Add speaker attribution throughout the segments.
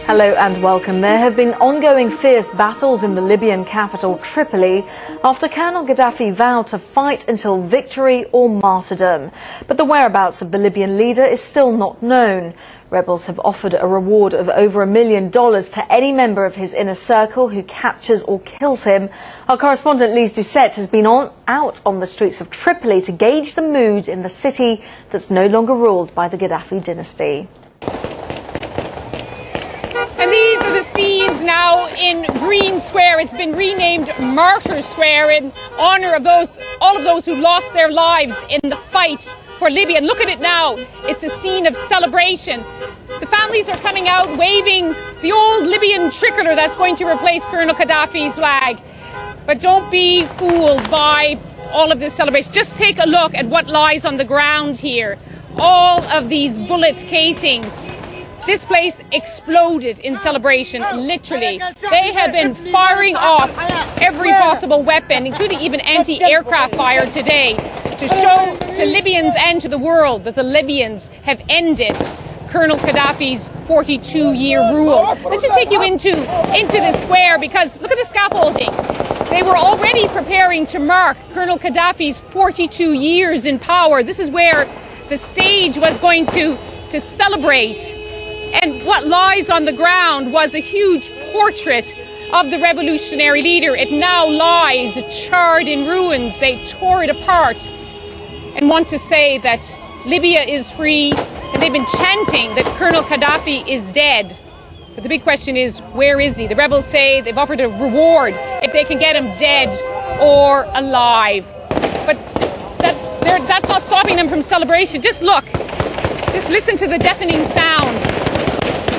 Speaker 1: Hello and welcome. There have been ongoing fierce battles in the Libyan capital, Tripoli, after Colonel Gaddafi vowed to fight until victory or martyrdom. But the whereabouts of the Libyan leader is still not known. Rebels have offered a reward of over $1 million to any member of his inner circle who captures or kills him. Our correspondent Lise Doucette has been out on the streets of Tripoli to gauge the mood in the city that's no longer ruled by the Gaddafi dynasty.
Speaker 2: And these are the scenes now in Green Square. It's been renamed Martyr Square in honour of all of those who lost their lives in the fight for Libya. And look at it now. It's a scene of celebration. The families are coming out waving the old Libyan tricolour that's going to replace Colonel Gaddafi's flag. But don't be fooled by all of this celebration. Just take a look at what lies on the ground here. All of these bullet casings. This place exploded in celebration, literally. They have been firing off every possible weapon, including even anti-aircraft fire today, to show to Libyans and to the world that the Libyans have ended Colonel Gaddafi's 42-year rule. Let's just take you into the square, because look at the scaffolding. They were already preparing to mark Colonel Gaddafi's 42 years in power. This is where the stage was going to celebrate. And what lies on the ground was a huge portrait of the revolutionary leader. It now lies charred in ruins. They tore it apart and want to say that Libya is free, and they've been chanting that Colonel Gaddafi is dead. But the big question is, where is he? The rebels say they've offered a reward if they can get him dead or alive. But that's not stopping them from celebration. Just look. Just listen to the deafening sound.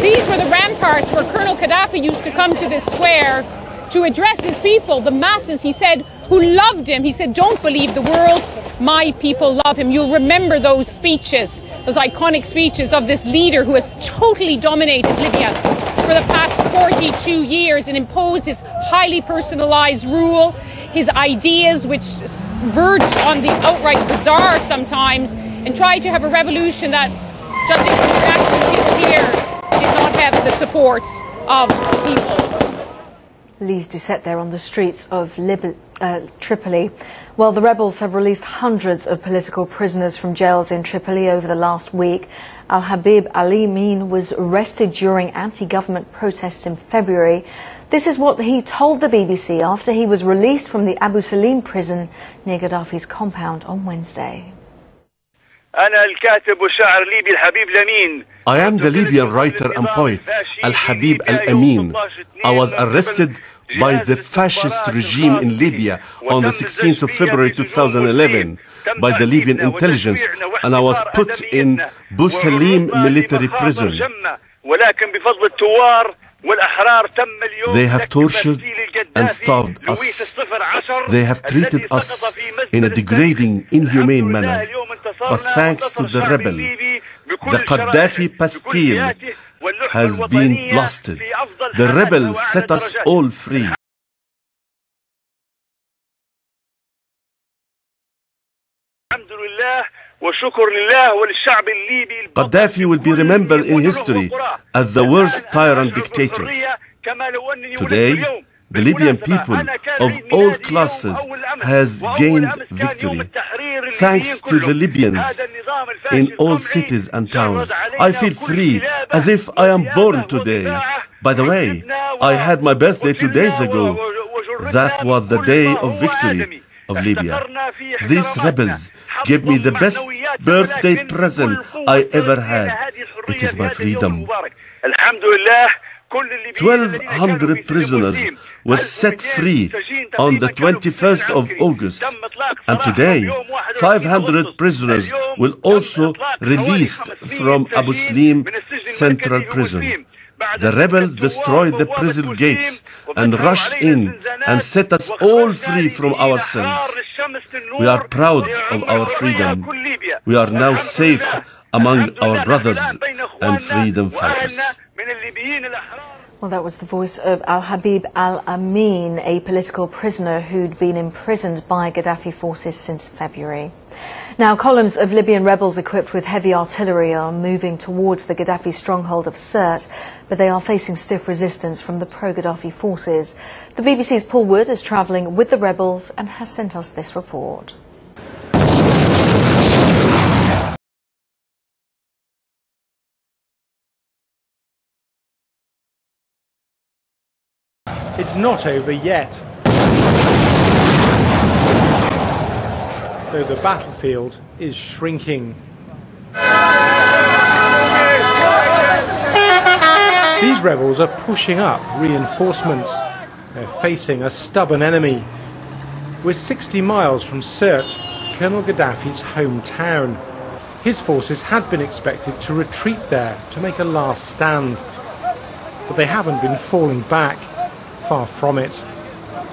Speaker 2: These were the ramparts where Colonel Gaddafi used to come to this square to address his people, the masses, he said, who loved him. He said, don't believe the world, my people love him. You'll remember those speeches, those iconic speeches of this leader who has totally dominated Libya for the past 42 years and imposed his highly personalized rule, his ideas, which verged on the outright bizarre sometimes, and tried to have a revolution that, judging from the reaction people here, did not have the support of people.
Speaker 1: Lise Doucette there on the streets of Tripoli. Well, the rebels have released hundreds of political prisoners from jails in Tripoli over the last week. Al-Habib Ali Min was arrested during anti-government protests in February. This is what he told the BBC after he was released from the Abu Salim prison near Gaddafi's compound on Wednesday.
Speaker 3: I am the Libyan writer and poet, Al-Habib Al-Amin. I was arrested by the fascist regime in Libya on the 16th of February 2011 by the Libyan intelligence, and I was put in Abu Salim military prison. They have tortured and starved us. They have treated us in a degrading, inhumane manner. But thanks to the rebel, the Gaddafi Bastille has been blasted. The rebel set us all free. Gaddafi will be remembered in history as the worst tyrant dictator. Today, the Libyan people of all classes has gained victory. Thanks to the Libyans in all cities and towns, I feel free, as if I am born today. By the way, I had my birthday 2 days ago. That was the day of victory of Libya. These rebels gave me the best birthday present I ever had. It is my freedom. 1,200 prisoners were set free on the 21st of August, and today 500 prisoners will also released from Abu Salim Central Prison. The rebels destroyed the prison gates and rushed in and set us all free from our cells. We are proud of our freedom. We are now safe among our brothers and freedom fighters.
Speaker 1: Well, that was the voice of Al-Habib al-Amin, a political prisoner who'd been imprisoned by Gaddafi forces since February. Now, columns of Libyan rebels equipped with heavy artillery are moving towards the Gaddafi stronghold of Sirte, but they are facing stiff resistance from the pro-Gaddafi forces. The BBC's Paul Wood is travelling with the rebels and has sent us this report.
Speaker 4: It's not over yet. Though the battlefield is shrinking. These rebels are pushing up reinforcements. They're facing a stubborn enemy. We're 60 miles from Sirte, Colonel Gaddafi's hometown. His forces had been expected to retreat there to make a last stand. But they haven't been falling back. Far from it.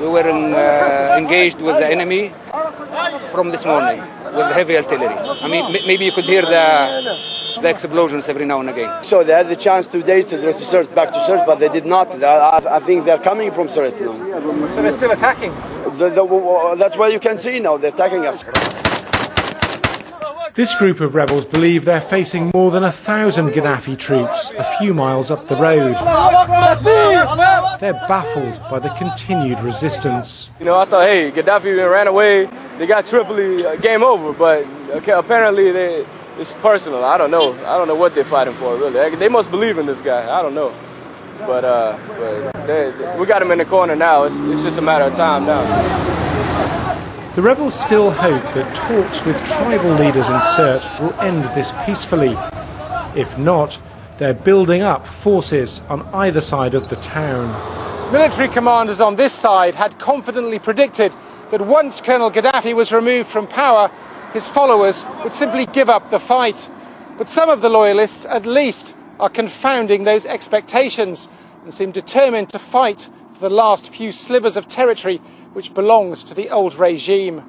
Speaker 5: We were engaged with the enemy from this morning with heavy artillery. I mean, maybe you could hear the explosions every now and again.
Speaker 6: So they had the chance 2 days to go to Sirte, back to Sirte, but they did not. I think they're coming from Sirte now.
Speaker 4: So they're still attacking?
Speaker 6: That's what you can see now. They're attacking us.
Speaker 4: This group of rebels believe they're facing more than 1,000 Gaddafi troops a few miles up the road. They're baffled by the continued resistance.
Speaker 7: You know, I thought, hey, Gaddafi ran away, they got Tripoli, game over, but apparently it's personal. I don't know what they're fighting for, really. They must believe in this guy. I don't know. But we got him in the corner now. It's just a matter of time now.
Speaker 4: The rebels still hope that talks with tribal leaders in Sirte will end this peacefully. If not, they're building up forces on either side of the town. Military commanders on this side had confidently predicted that once Colonel Gaddafi was removed from power, his followers would simply give up the fight. But some of the loyalists, at least, are confounding those expectations and seem determined to fight for the last few slivers of territory which belongs to the old regime.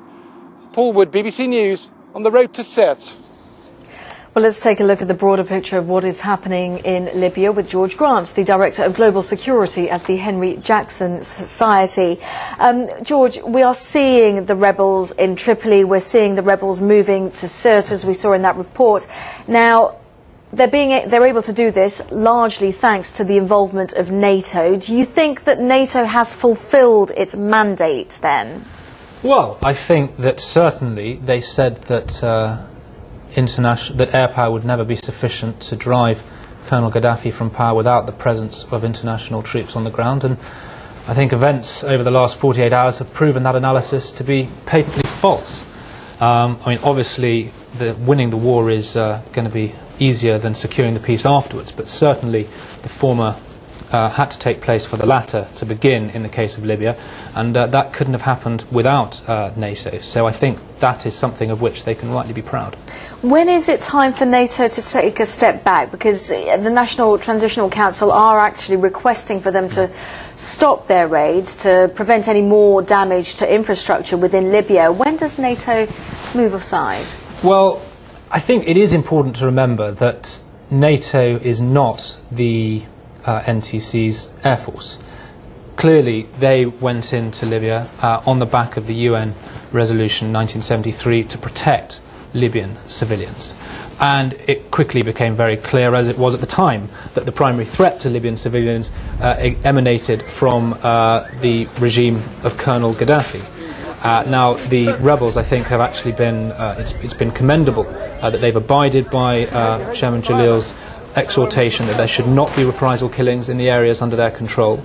Speaker 4: Paul Wood, BBC News, on the road to Sirte.
Speaker 1: Well, let's take a look at the broader picture of what is happening in Libya with George Grant, the Director of Global Security at the Henry Jackson Society. George, we are seeing the rebels in Tripoli. We're seeing the rebels moving to Sirte, as we saw in that report. Now, they're able to do this largely thanks to the involvement of NATO. Do you think that NATO has fulfilled its mandate then?
Speaker 8: Well, I think that certainly they said that that air power would never be sufficient to drive Colonel Gaddafi from power without the presence of international troops on the ground, and I think events over the last 48 hours have proven that analysis to be patently false. I mean, obviously, winning the war is going to be easier than securing the peace afterwards, but certainly the former had to take place for the latter to begin in the case of Libya, and that couldn't have happened without NATO. So I think that is something of which they can rightly be proud.
Speaker 1: When is it time for NATO to take a step back? Because the National Transitional Council are actually requesting for them to stop their raids to prevent any more damage to infrastructure within Libya. When does NATO move aside?
Speaker 8: Well, I think it is important to remember that NATO is not the NTC's air force. Clearly, they went into Libya on the back of the UN resolution 1973 to protect Libyan civilians. And it quickly became very clear, as it was at the time, that the primary threat to Libyan civilians emanated from the regime of Colonel Gaddafi. Now, the rebels, I think, have actually been, it's been commendable that they've abided by Chairman Jalil's exhortation that there should not be reprisal killings in the areas under their control.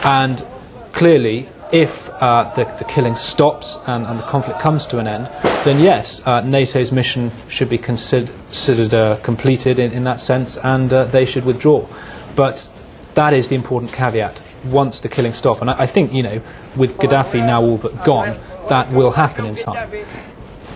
Speaker 8: And clearly, if the killing stops and the conflict comes to an end, then yes, NATO's mission should be considered completed in that sense, and they should withdraw. But that is the important caveat, once the killings stop. And I think, you know, with Gaddafi now all but gone, that will happen in time.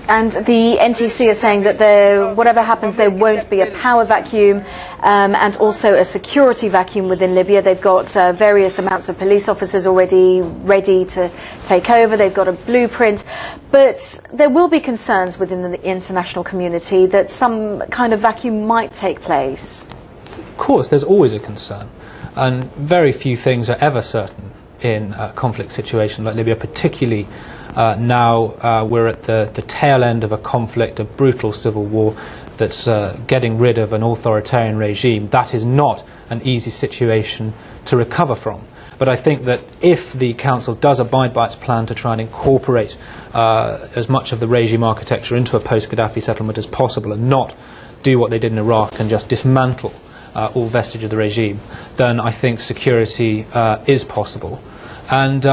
Speaker 1: And the NTC are saying that whatever happens, there won't be a power vacuum and also a security vacuum within Libya. They've got various amounts of police officers already ready to take over. They've got a blueprint. But there will be concerns within the international community that some kind of vacuum might take place.
Speaker 8: Of course, there's always a concern. And very few things are ever certain in a conflict situation like Libya, particularly now we're at the tail end of a conflict, a brutal civil war that's getting rid of an authoritarian regime. That is not an easy situation to recover from. But I think that if the Council does abide by its plan to try and incorporate as much of the regime architecture into a post-Gaddafi settlement as possible and not do what they did in Iraq and just dismantle all vestige of the regime, then I think security is possible. And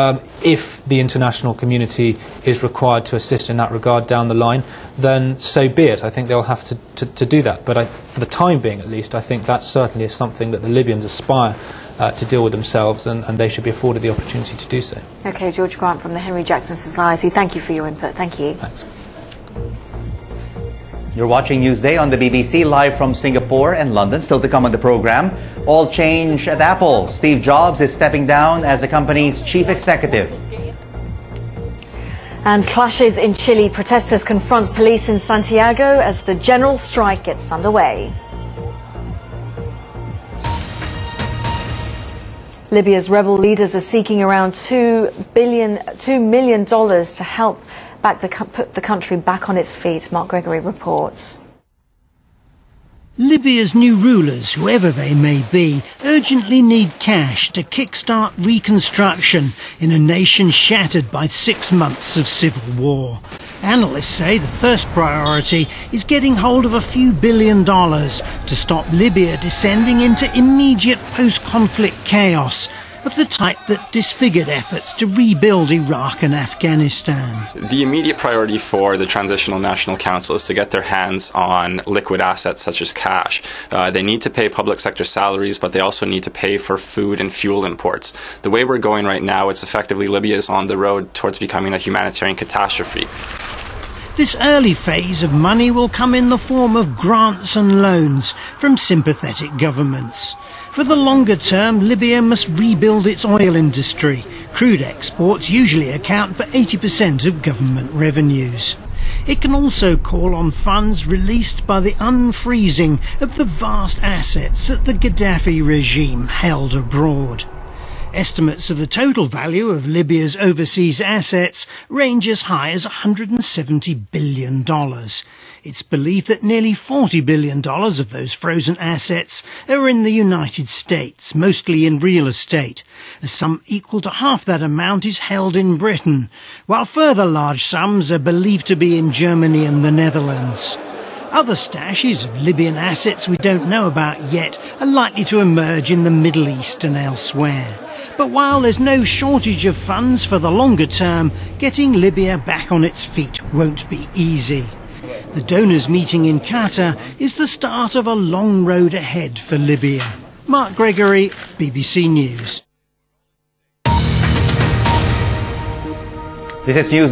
Speaker 8: if the international community is required to assist in that regard down the line, then so be it. I think they'll have to do that. But for the time being, at least, I think that certainly is something that the Libyans aspire to deal with themselves, and they should be afforded the opportunity to do so. OK,
Speaker 1: George Grant from the Henry Jackson Society, thank you for your input. Thank you.
Speaker 8: Thanks.
Speaker 9: You're watching Newsday on the BBC, live from Singapore and London. Still to come on the program, all change at Apple. Steve Jobs is stepping down as the company's chief executive.
Speaker 1: And clashes in Chile. Protesters confront police in Santiago as the general strike gets underway. Libya's rebel leaders are seeking around $2 million to help put the country back on its feet. Mark Gregory reports.
Speaker 10: Libya's new rulers, whoever they may be, urgently need cash to kickstart reconstruction in a nation shattered by 6 months of civil war. Analysts say the first priority is getting hold of a few $1 billion to stop Libya descending into immediate post-conflict chaos of the type that disfigured efforts to rebuild Iraq and Afghanistan.
Speaker 11: The immediate priority for the Transitional National Council is to get their hands on liquid assets such as cash. They need to pay public sector salaries, but they also need to pay for food and fuel imports. The way we're going right now, it's effectively Libya is on the road towards becoming a humanitarian catastrophe.
Speaker 10: This early phase of money will come in the form of grants and loans from sympathetic governments. For the longer term, Libya must rebuild its oil industry. Crude exports usually account for 80% of government revenues. It can also call on funds released by the unfreezing of the vast assets that the Gaddafi regime held abroad. Estimates of the total value of Libya's overseas assets range as high as $170 billion. It's believed that nearly $40 billion of those frozen assets are in the United States, mostly in real estate. A sum equal to half that amount is held in Britain, while further large sums are believed to be in Germany and the Netherlands. Other stashes of Libyan assets we don't know about yet are likely to emerge in the Middle East and elsewhere. But while there's no shortage of funds for the longer term, getting Libya back on its feet won't be easy. The donors meeting in Qatar is the start of a long road ahead for Libya. Mark Gregory, BBC News.
Speaker 9: This is News.